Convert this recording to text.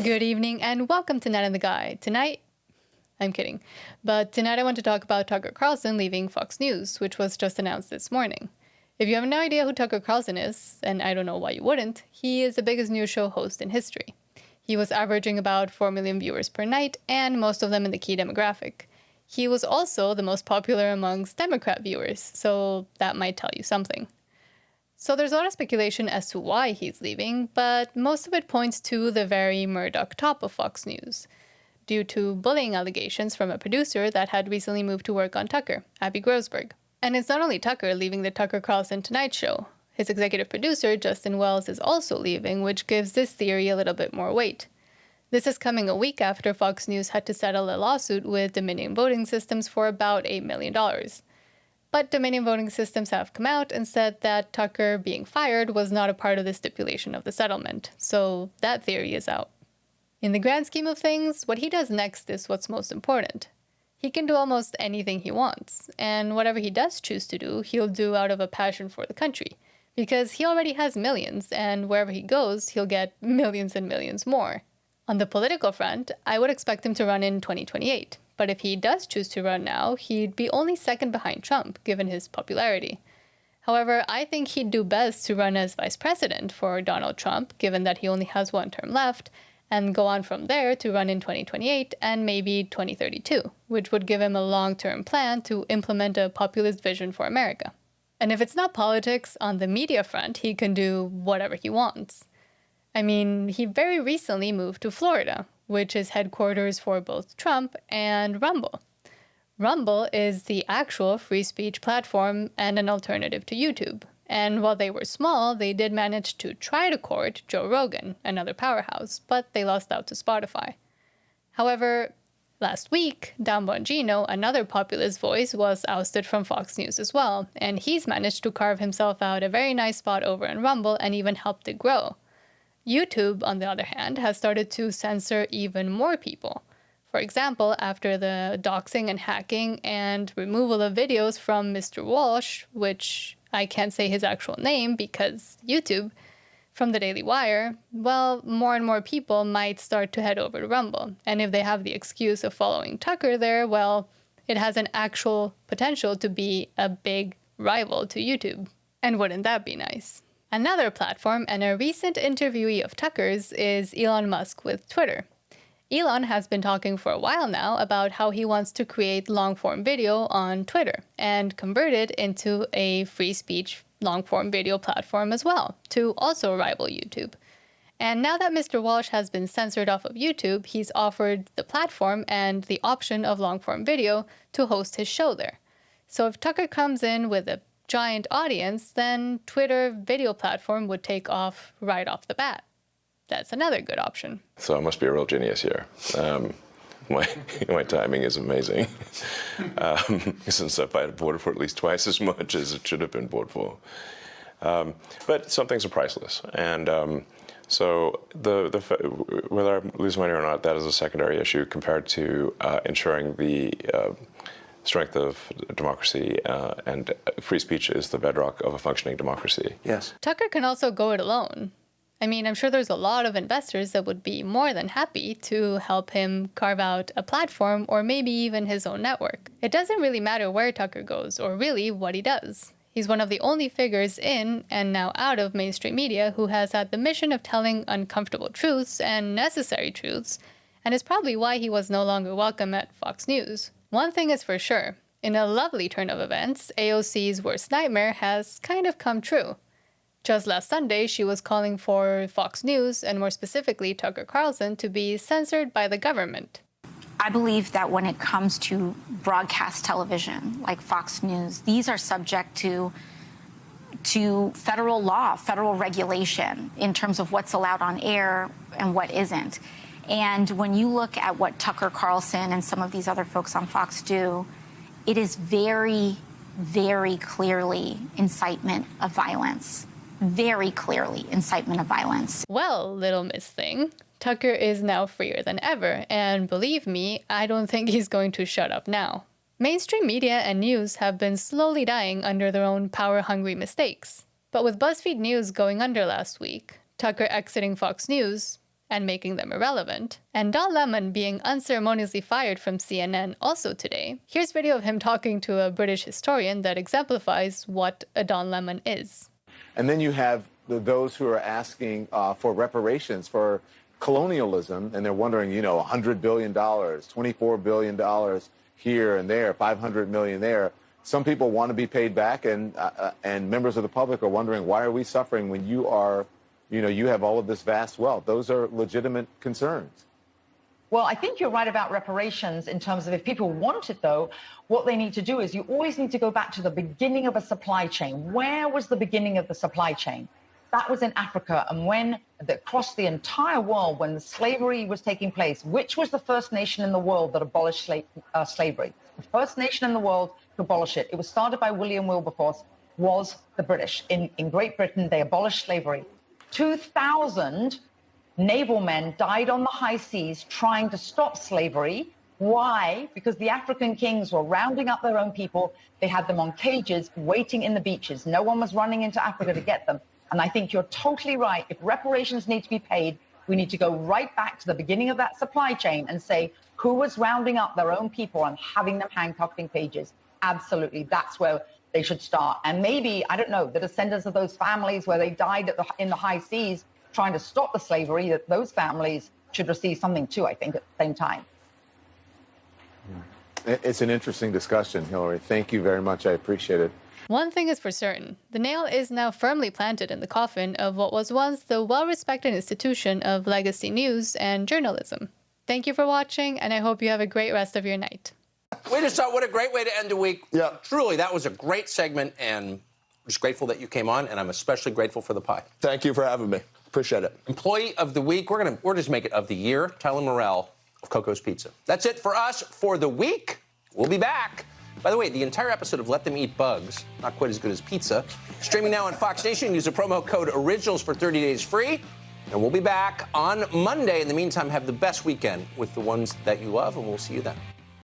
Good evening and welcome to Night in the Guy. I'm kidding. But tonight I want to talk about Tucker Carlson leaving Fox News, which was just announced this morning. If you have no idea who Tucker Carlson is, and I don't know why you wouldn't, he is the biggest news show host in history. He was averaging about 4 million viewers per night, and most of them in the key demographic. He was also the most popular amongst Democrat viewers, so that might tell you something. So there's a lot of speculation as to why he's leaving, but most of it points to the very Murdoch top of Fox News, due to bullying allegations from a producer that had recently moved to work on Tucker, Abby Grossberg. And it's not only Tucker leaving the Tucker Carlson Tonight Show. His executive producer, Justin Wells, is also leaving, which gives this theory a little bit more weight. This is coming a week after Fox News had to settle a lawsuit with Dominion Voting Systems for about $8 million. But Dominion Voting Systems have come out and said that Tucker being fired was not a part of the stipulation of the settlement, so that theory is out. In the grand scheme of things, what he does next is what's most important. He can do almost anything he wants, and whatever he does choose to do, he'll do out of a passion for the country, because he already has millions, and wherever he goes, he'll get millions and millions more. On the political front, I would expect him to run in 2028. But if he does choose to run now, he'd be only second behind Trump, given his popularity. However, I think he'd do best to run as vice president for Donald Trump, given that he only has one term left, and go on from there to run in 2028 and maybe 2032, which would give him a long-term plan to implement a populist vision for America. And if it's not politics, on the media front, he can do whatever he wants. I mean, he very recently moved to Florida, which is headquarters for both Trump and Rumble. Rumble is the actual free speech platform and an alternative to YouTube. And while they were small, they did manage to try to court Joe Rogan, another powerhouse, but they lost out to Spotify. However, last week, Dan Bongino, another populist voice, was ousted from Fox News as well, and he's managed to carve himself out a very nice spot over in Rumble and even helped it grow. YouTube, on the other hand, has started to censor even more people. For example, after the doxing and hacking and removal of videos from Mr. Walsh, which I can't say his actual name because YouTube, from the Daily Wire, well, more and more people might start to head over to Rumble. And if they have the excuse of following Tucker there, well, it has an actual potential to be a big rival to YouTube. And wouldn't that be nice? Another platform and a recent interviewee of Tucker's is Elon Musk with Twitter. Elon has been talking for a while now about how he wants to create long-form video on Twitter and convert it into a free speech long-form video platform as well, to also rival YouTube. And now that Mr. Walsh has been censored off of YouTube, he's offered the platform and the option of long-form video to host his show there. So if Tucker comes in with a giant audience, then Twitter video platform would take off right off the bat. That's another good option. So I must be a real genius here. My timing is amazing. Since I've been bored for at least twice as much as it should have been bored for. But some things are priceless. And so whether I'm losing money or not, that is a secondary issue compared to ensuring the strength of democracy, and free speech is the bedrock of a functioning democracy. Yes. Tucker can also go it alone. I mean, I'm sure there's a lot of investors that would be more than happy to help him carve out a platform or maybe even his own network. It doesn't really matter where Tucker goes or really what he does. He's one of the only figures in and now out of mainstream media who has had the mission of telling uncomfortable truths and necessary truths, and is probably why he was no longer welcome at Fox News. One thing is for sure, in a lovely turn of events, AOC's worst nightmare has kind of come true. Just last Sunday, she was calling for Fox News, and more specifically Tucker Carlson, to be censored by the government. I believe that when it comes to broadcast television, like Fox News, these are subject to federal law, federal regulation in terms of what's allowed on air and what isn't. And when you look at what Tucker Carlson and some of these other folks on Fox do, it is very, very clearly incitement of violence. Very clearly incitement of violence. Well, little Miss Thing, Tucker is now freer than ever, and believe me, I don't think he's going to shut up now. Mainstream media and news have been slowly dying under their own power-hungry mistakes. But with BuzzFeed News going under last week, Tucker exiting Fox News, and making them irrelevant, and Don Lemon being unceremoniously fired from CNN also today. Here's video of him talking to a British historian that exemplifies what a Don Lemon is. And then you have those who are asking for reparations for colonialism, and they're wondering, you know, $100 billion, $24 billion here and there, $500 million there. Some people want to be paid back, and members of the public are wondering, why are we suffering when you are, you know, you have all of this vast wealth? Those are legitimate concerns. Well, I think you're right about reparations in terms of if people want it, though, what they need to do is you always need to go back to the beginning of a supply chain. Where was the beginning of the supply chain? That was in Africa. And when across the entire world, when the slavery was taking place, which was the first nation in the world that abolished slavery? The first nation in the world to abolish it. It was started by William Wilberforce, was the British. In Great Britain, they abolished slavery. 2,000 naval men died on the high seas trying to stop slavery. Why? Because the African kings were rounding up their own people. They had them on cages waiting in the beaches. No one was running into Africa to get them. And I think you're totally right. If reparations need to be paid, we need to go right back to the beginning of that supply chain and say, who was rounding up their own people and having them handcuffed in cages? Absolutely. That's where they should start. And maybe, I don't know, the descendants of those families where they died in the high seas trying to stop the slavery, that those families should receive something too, I think, at the same time. It's an interesting discussion, Hillary. Thank you very much. I appreciate it. One thing is for certain, the nail is now firmly planted in the coffin of what was once the well-respected institution of legacy news and journalism. Thank you for watching, and I hope you have a great rest of your night. Way to start. What a great way to end a week. Yeah. Truly, that was a great segment, and I'm just grateful that you came on, and I'm especially grateful for the pie. Thank you for having me. Appreciate it. Employee of the week, we're just make it of the year, Tyler Morrell of Coco's Pizza. That's it for us for the week. We'll be back. By the way, the entire episode of Let Them Eat Bugs, not quite as good as pizza, streaming now on Fox Nation. Use the promo code ORIGINALS for 30 days free. And we'll be back on Monday. In the meantime, have the best weekend with the ones that you love, and we'll see you then.